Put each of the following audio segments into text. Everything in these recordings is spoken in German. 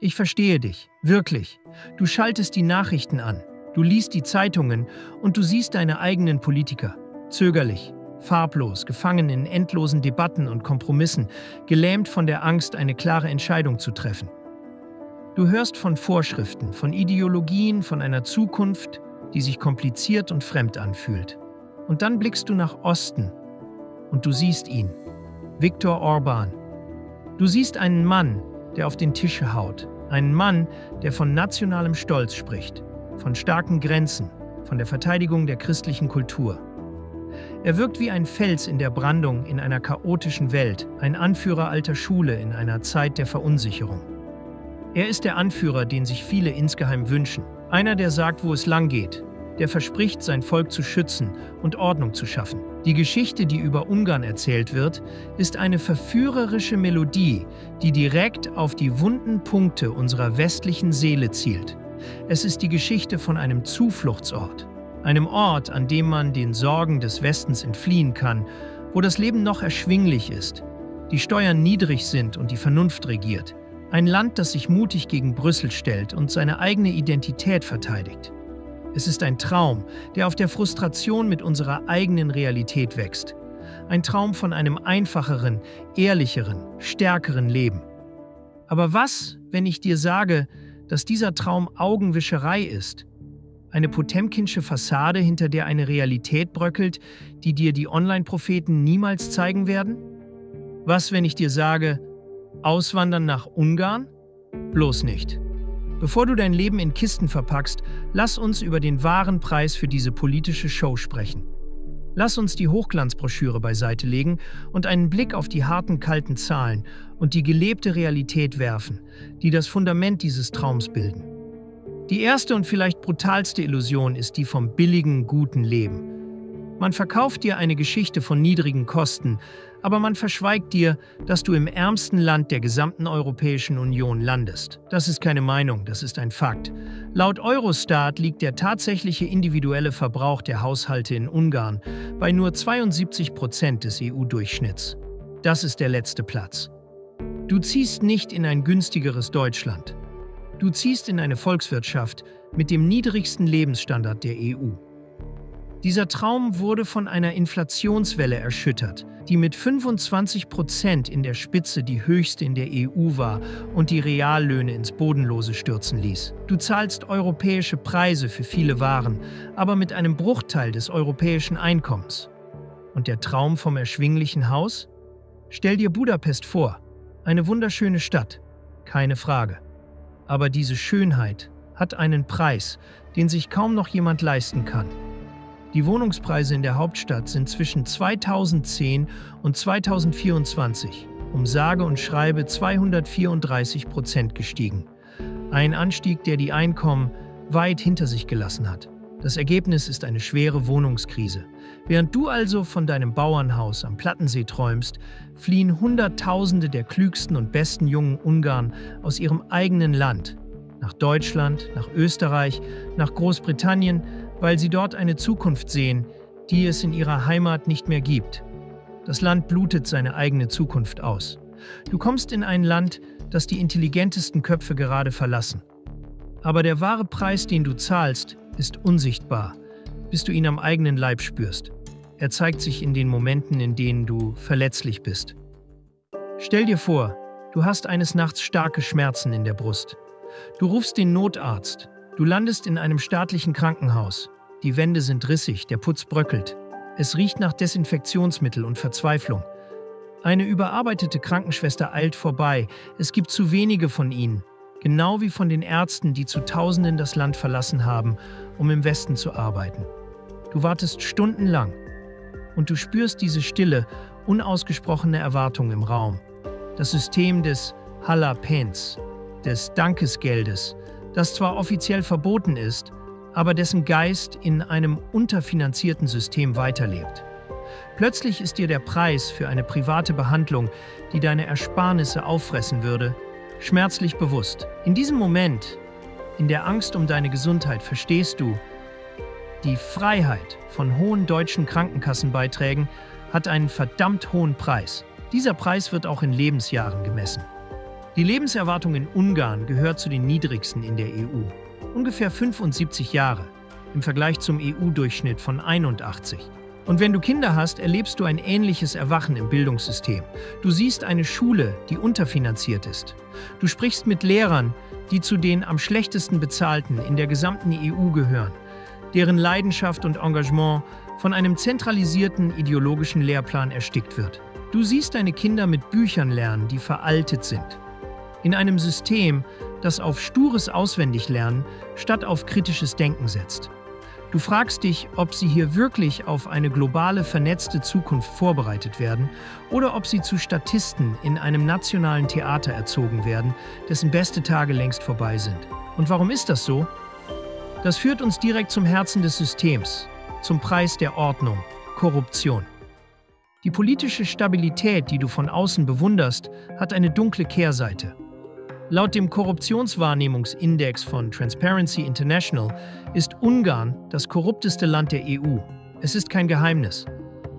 Ich verstehe dich, wirklich. Du schaltest die Nachrichten an, du liest die Zeitungen und du siehst deine eigenen Politiker. Zögerlich, farblos, gefangen in endlosen Debatten und Kompromissen, gelähmt von der Angst, eine klare Entscheidung zu treffen. Du hörst von Vorschriften, von Ideologien, von einer Zukunft, die sich kompliziert und fremd anfühlt. Und dann blickst du nach Osten und du siehst ihn, Viktor Orbán. Du siehst einen Mann, der auf den Tisch haut, einen Mann, der von nationalem Stolz spricht, von starken Grenzen, von der Verteidigung der christlichen Kultur. Er wirkt wie ein Fels in der Brandung in einer chaotischen Welt, ein Anführer alter Schule in einer Zeit der Verunsicherung. Er ist der Anführer, den sich viele insgeheim wünschen. Einer, der sagt, wo es lang geht, der verspricht, sein Volk zu schützen und Ordnung zu schaffen. Die Geschichte, die über Ungarn erzählt wird, ist eine verführerische Melodie, die direkt auf die wunden Punkte unserer westlichen Seele zielt. Es ist die Geschichte von einem Zufluchtsort, einem Ort, an dem man den Sorgen des Westens entfliehen kann, wo das Leben noch erschwinglich ist, die Steuern niedrig sind und die Vernunft regiert. Ein Land, das sich mutig gegen Brüssel stellt und seine eigene Identität verteidigt. Es ist ein Traum, der auf der Frustration mit unserer eigenen Realität wächst. Ein Traum von einem einfacheren, ehrlicheren, stärkeren Leben. Aber was, wenn ich dir sage, dass dieser Traum Augenwischerei ist? Eine potemkinsche Fassade, hinter der eine Realität bröckelt, die dir die Online-Propheten niemals zeigen werden? Was, wenn ich dir sage, auswandern nach Ungarn? Bloß nicht. Bevor du dein Leben in Kisten verpackst, lass uns über den wahren Preis für diese politische Show sprechen. Lass uns die Hochglanzbroschüre beiseite legen und einen Blick auf die harten, kalten Zahlen und die gelebte Realität werfen, die das Fundament dieses Traums bilden. Die erste und vielleicht brutalste Illusion ist die vom billigen, guten Leben. Man verkauft dir eine Geschichte von niedrigen Kosten, aber man verschweigt dir, dass du im ärmsten Land der gesamten Europäischen Union landest. Das ist keine Meinung, das ist ein Fakt. Laut Eurostat liegt der tatsächliche individuelle Verbrauch der Haushalte in Ungarn bei nur 72% des EU-Durchschnitts. Das ist der letzte Platz. Du ziehst nicht in ein günstigeres Deutschland. Du ziehst in eine Volkswirtschaft mit dem niedrigsten Lebensstandard der EU. Dieser Traum wurde von einer Inflationswelle erschüttert, die mit 25% in der Spitze die höchste in der EU war und die Reallöhne ins Bodenlose stürzen ließ. Du zahlst europäische Preise für viele Waren, aber mit einem Bruchteil des europäischen Einkommens. Und der Traum vom erschwinglichen Haus? Stell dir Budapest vor, eine wunderschöne Stadt, keine Frage. Aber diese Schönheit hat einen Preis, den sich kaum noch jemand leisten kann. Die Wohnungspreise in der Hauptstadt sind zwischen 2010 und 2024 um sage und schreibe 234% gestiegen. Ein Anstieg, der die Einkommen weit hinter sich gelassen hat. Das Ergebnis ist eine schwere Wohnungskrise. Während du also von deinem Bauernhaus am Plattensee träumst, fliehen Hunderttausende der klügsten und besten jungen Ungarn aus ihrem eigenen Land nach Deutschland, nach Österreich, nach Großbritannien, weil sie dort eine Zukunft sehen, die es in ihrer Heimat nicht mehr gibt. Das Land blutet seine eigene Zukunft aus. Du kommst in ein Land, das die intelligentesten Köpfe gerade verlassen. Aber der wahre Preis, den du zahlst, ist unsichtbar, bis du ihn am eigenen Leib spürst. Er zeigt sich in den Momenten, in denen du verletzlich bist. Stell dir vor, du hast eines Nachts starke Schmerzen in der Brust. Du rufst den Notarzt. Du landest in einem staatlichen Krankenhaus. Die Wände sind rissig, der Putz bröckelt. Es riecht nach Desinfektionsmittel und Verzweiflung. Eine überarbeitete Krankenschwester eilt vorbei. Es gibt zu wenige von ihnen, genau wie von den Ärzten, die zu Tausenden das Land verlassen haben, um im Westen zu arbeiten. Du wartest stundenlang und du spürst diese stille, unausgesprochene Erwartung im Raum. Das System des Hala-Pens, des Dankesgeldes, das zwar offiziell verboten ist, aber dessen Geist in einem unterfinanzierten System weiterlebt. Plötzlich ist dir der Preis für eine private Behandlung, die deine Ersparnisse auffressen würde, schmerzlich bewusst. In diesem Moment, in der Angst um deine Gesundheit, verstehst du, die Freiheit von hohen deutschen Krankenkassenbeiträgen hat einen verdammt hohen Preis. Dieser Preis wird auch in Lebensjahren gemessen. Die Lebenserwartung in Ungarn gehört zu den niedrigsten in der EU. Ungefähr 75 Jahre im Vergleich zum EU-Durchschnitt von 81. Und wenn du Kinder hast, erlebst du ein ähnliches Erwachen im Bildungssystem. Du siehst eine Schule, die unterfinanziert ist. Du sprichst mit Lehrern, die zu den am schlechtesten bezahlten in der gesamten EU gehören, deren Leidenschaft und Engagement von einem zentralisierten ideologischen Lehrplan erstickt wird. Du siehst deine Kinder mit Büchern lernen, die veraltet sind. In einem System, das auf stures Auswendiglernen statt auf kritisches Denken setzt. Du fragst dich, ob sie hier wirklich auf eine globale, vernetzte Zukunft vorbereitet werden oder ob sie zu Statisten in einem nationalen Theater erzogen werden, dessen beste Tage längst vorbei sind. Und warum ist das so? Das führt uns direkt zum Herzen des Systems, zum Preis der Ordnung, Korruption. Die politische Stabilität, die du von außen bewunderst, hat eine dunkle Kehrseite. Laut dem Korruptionswahrnehmungsindex von Transparency International ist Ungarn das korrupteste Land der EU. Es ist kein Geheimnis.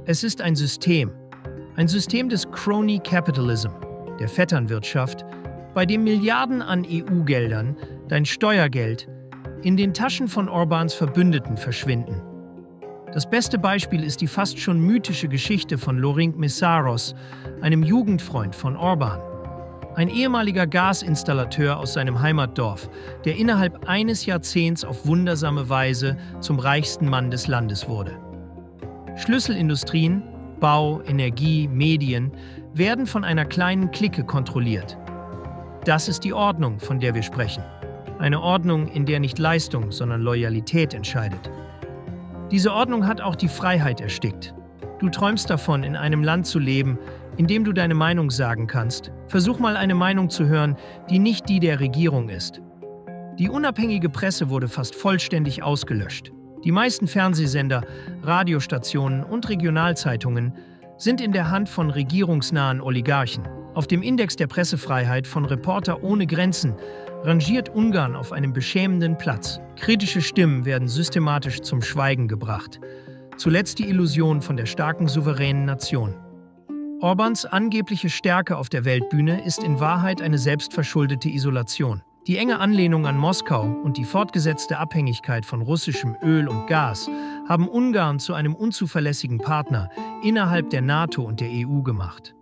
Es ist ein System des Crony Capitalism, der Vetternwirtschaft, bei dem Milliarden an EU-Geldern, dein Steuergeld, in den Taschen von Orbáns Verbündeten verschwinden. Das beste Beispiel ist die fast schon mythische Geschichte von Lorink Mészáros, einem Jugendfreund von Orbán. Ein ehemaliger Gasinstallateur aus seinem Heimatdorf, der innerhalb eines Jahrzehnts auf wundersame Weise zum reichsten Mann des Landes wurde. Schlüsselindustrien, Bau, Energie, Medien werden von einer kleinen Clique kontrolliert. Das ist die Ordnung, von der wir sprechen. Eine Ordnung, in der nicht Leistung, sondern Loyalität entscheidet. Diese Ordnung hat auch die Freiheit erstickt. Du träumst davon, in einem Land zu leben, in dem du deine Meinung sagen kannst. Versuch mal eine Meinung zu hören, die nicht die der Regierung ist. Die unabhängige Presse wurde fast vollständig ausgelöscht. Die meisten Fernsehsender, Radiostationen und Regionalzeitungen sind in der Hand von regierungsnahen Oligarchen. Auf dem Index der Pressefreiheit von Reporter ohne Grenzen rangiert Ungarn auf einem beschämenden Platz. Kritische Stimmen werden systematisch zum Schweigen gebracht. Zuletzt die Illusion von der starken, souveränen Nation. Orbáns angebliche Stärke auf der Weltbühne ist in Wahrheit eine selbstverschuldete Isolation. Die enge Anlehnung an Moskau und die fortgesetzte Abhängigkeit von russischem Öl und Gas haben Ungarn zu einem unzuverlässigen Partner innerhalb der NATO und der EU gemacht.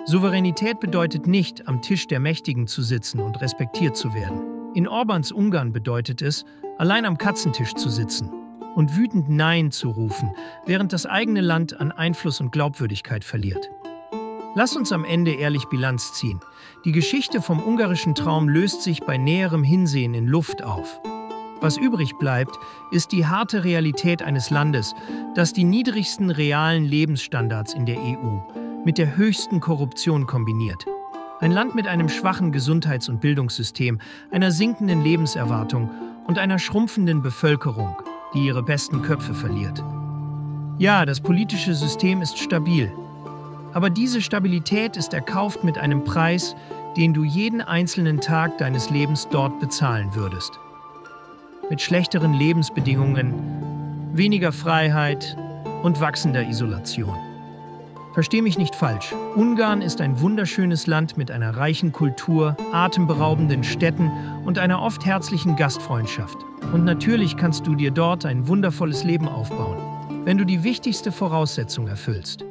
Souveränität bedeutet nicht, am Tisch der Mächtigen zu sitzen und respektiert zu werden. In Orbáns Ungarn bedeutet es, allein am Katzentisch zu sitzen und wütend Nein zu rufen, während das eigene Land an Einfluss und Glaubwürdigkeit verliert. Lass uns am Ende ehrlich Bilanz ziehen. Die Geschichte vom ungarischen Traum löst sich bei näherem Hinsehen in Luft auf. Was übrig bleibt, ist die harte Realität eines Landes, das die niedrigsten realen Lebensstandards in der EU mit der höchsten Korruption kombiniert. Ein Land mit einem schwachen Gesundheits- und Bildungssystem, einer sinkenden Lebenserwartung und einer schrumpfenden Bevölkerung, die ihre besten Köpfe verliert. Ja, das politische System ist stabil. Aber diese Stabilität ist erkauft mit einem Preis, den du jeden einzelnen Tag deines Lebens dort bezahlen würdest. Mit schlechteren Lebensbedingungen, weniger Freiheit und wachsender Isolation. Versteh mich nicht falsch. Ungarn ist ein wunderschönes Land mit einer reichen Kultur, atemberaubenden Städten und einer oft herzlichen Gastfreundschaft. Und natürlich kannst du dir dort ein wundervolles Leben aufbauen, wenn du die wichtigste Voraussetzung erfüllst.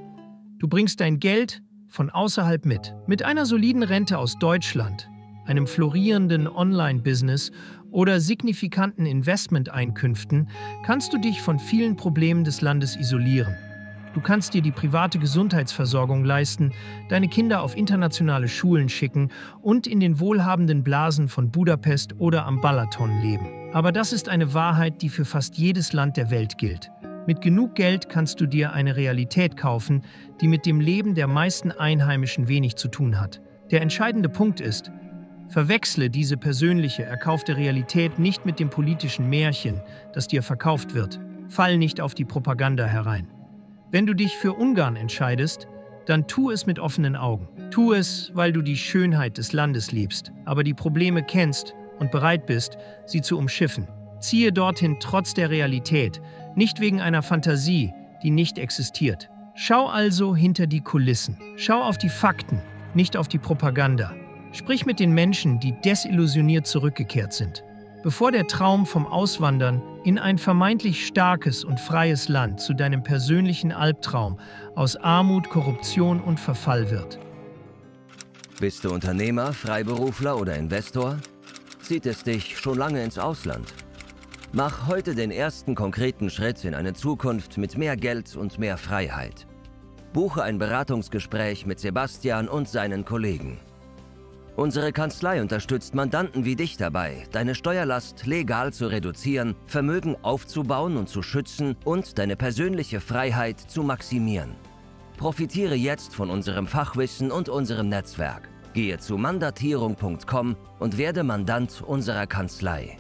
Du bringst dein Geld von außerhalb mit. Mit einer soliden Rente aus Deutschland, einem florierenden Online-Business oder signifikanten Investmenteinkünften kannst du dich von vielen Problemen des Landes isolieren. Du kannst dir die private Gesundheitsversorgung leisten, deine Kinder auf internationale Schulen schicken und in den wohlhabenden Blasen von Budapest oder am Balaton leben. Aber das ist eine Wahrheit, die für fast jedes Land der Welt gilt. Mit genug Geld kannst du dir eine Realität kaufen, die mit dem Leben der meisten Einheimischen wenig zu tun hat. Der entscheidende Punkt ist, verwechsle diese persönliche, erkaufte Realität nicht mit dem politischen Märchen, das dir verkauft wird. Fall nicht auf die Propaganda herein. Wenn du dich für Ungarn entscheidest, dann tu es mit offenen Augen. Tu es, weil du die Schönheit des Landes liebst, aber die Probleme kennst und bereit bist, sie zu umschiffen. Ziehe dorthin trotz der Realität, nicht wegen einer Fantasie, die nicht existiert. Schau also hinter die Kulissen. Schau auf die Fakten, nicht auf die Propaganda. Sprich mit den Menschen, die desillusioniert zurückgekehrt sind. Bevor der Traum vom Auswandern in ein vermeintlich starkes und freies Land zu deinem persönlichen Albtraum aus Armut, Korruption und Verfall wird. Bist du Unternehmer, Freiberufler oder Investor? Zieht es dich schon lange ins Ausland? Mach heute den ersten konkreten Schritt in eine Zukunft mit mehr Geld und mehr Freiheit. Buche ein Beratungsgespräch mit Sebastian und seinen Kollegen. Unsere Kanzlei unterstützt Mandanten wie dich dabei, deine Steuerlast legal zu reduzieren, Vermögen aufzubauen und zu schützen und deine persönliche Freiheit zu maximieren. Profitiere jetzt von unserem Fachwissen und unserem Netzwerk. Gehe zu mandatierung.com und werde Mandant unserer Kanzlei.